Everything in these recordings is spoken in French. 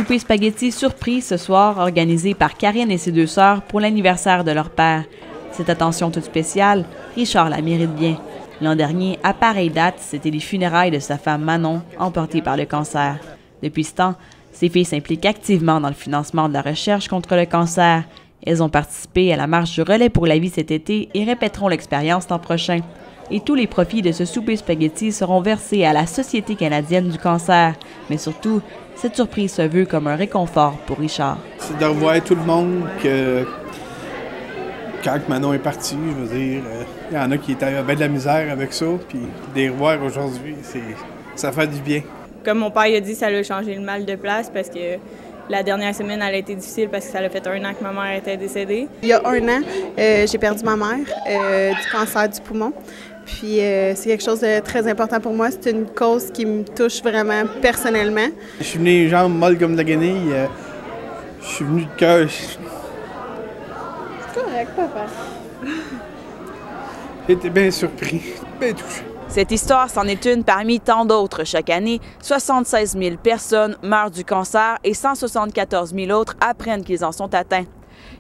souper spaghetti surprise ce soir organisé par Karine et ses deux sœurs pour l'anniversaire de leur père. Cette attention toute spéciale, Richard la mérite bien. L'an dernier, à pareille date, c'était les funérailles de sa femme Manon, emportée par le cancer. Depuis ce temps, ses filles s'impliquent activement dans le financement de la recherche contre le cancer. Elles ont participé à la marche du relais pour la vie cet été et répéteront l'expérience l'an prochain. Et tous les profits de ce souper spaghetti seront versés à la Société canadienne du cancer. Mais surtout, cette surprise se veut comme un réconfort pour Richard. C'est de revoir tout le monde que quand Manon est partie, je veux dire, il y en a qui étaient bien de la misère avec ça, puis de les revoir aujourd'hui, ça fait du bien. Comme mon père a dit, ça l'a changé le mal de place parce que la dernière semaine, elle a été difficile parce que ça a fait 1 an que ma mère était décédée. Il y a 1 an, j'ai perdu ma mère du cancer du poumon. Puis c'est quelque chose de très important pour moi. C'est une cause qui me touche vraiment personnellement. Je suis venu les jambes molles comme de la guenille. Je suis venu de cœur. C'est correct, papa. J'étais bien surpris, bien touché. Cette histoire, c'en est une parmi tant d'autres. Chaque année, 76 000 personnes meurent du cancer et 174 000 autres apprennent qu'ils en sont atteints.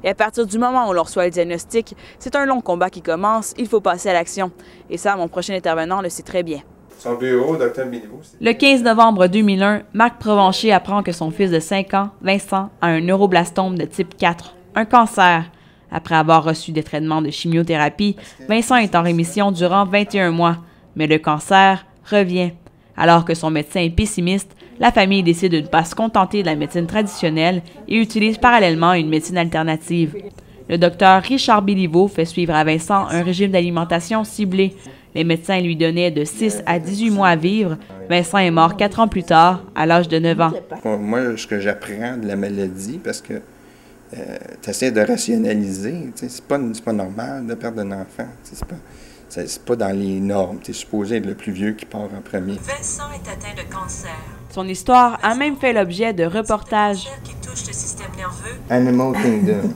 Et à partir du moment où l'on reçoit le diagnostic, c'est un long combat qui commence, il faut passer à l'action. Et ça, mon prochain intervenant le sait très bien. Son bureau, Dr. Béliveau. Le 15 novembre 2001, Marc Provencher apprend que son fils de 5 ans, Vincent, a un neuroblastome de type 4, un cancer. Après avoir reçu des traitements de chimiothérapie, Vincent est en rémission durant 21 mois. Mais le cancer revient. Alors que son médecin est pessimiste, la famille décide de ne pas se contenter de la médecine traditionnelle et utilise parallèlement une médecine alternative. Le docteur Richard Béliveau fait suivre à Vincent un régime d'alimentation ciblé. Les médecins lui donnaient de 6 à 18 mois à vivre. Vincent est mort 4 ans plus tard, à l'âge de 9 ans. Moi, ce que j'apprends de la maladie, parce que tu essaies de rationaliser, c'est pas normal de perdre un enfant. C'est pas dans les normes. Tu es supposé être le plus vieux qui part en premier. Vincent est atteint de cancer. Son histoire a même fait l'objet de reportages. Qui touche le système nerveux. Animal Kingdom.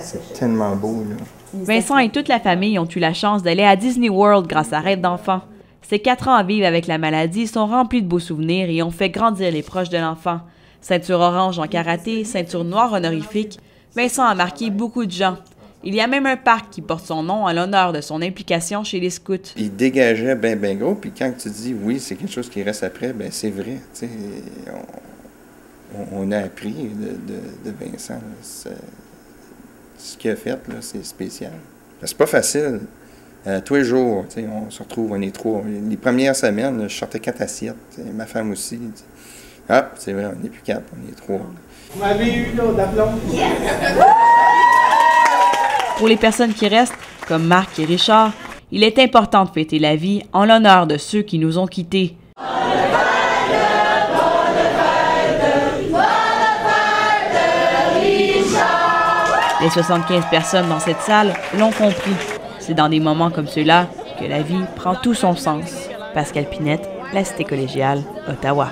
C'est tellement beau, là. Vincent et toute la famille ont eu la chance d'aller à Disney World grâce à Rêve d'enfant. Ces 4 ans à vivre avec la maladie sont remplis de beaux souvenirs et ont fait grandir les proches de l'enfant. Ceinture orange en karaté, ceinture noire honorifique, Vincent a marqué beaucoup de gens. Il y a même un parc qui porte son nom en l'honneur de son implication chez les scouts. Il dégageait bien gros, puis quand tu dis oui, c'est quelque chose qui reste après, bien c'est vrai. On a appris de Vincent. Ce qu'il a fait, c'est spécial. C'est pas facile. Tous les jours, on se retrouve, on est 3. Les premières semaines, je sortais 4 assiettes. Ma femme aussi. Ah, c'est vrai, on n'est plus 4, on est 3. Vous m'avez eu là, d'aplomb. Pour les personnes qui restent, comme Marc et Richard, il est important de fêter la vie en l'honneur de ceux qui nous ont quittés. Les 75 personnes dans cette salle l'ont compris. C'est dans des moments comme ceux-là que la vie prend tout son sens. Pascal Pinette, La Cité collégiale, Ottawa.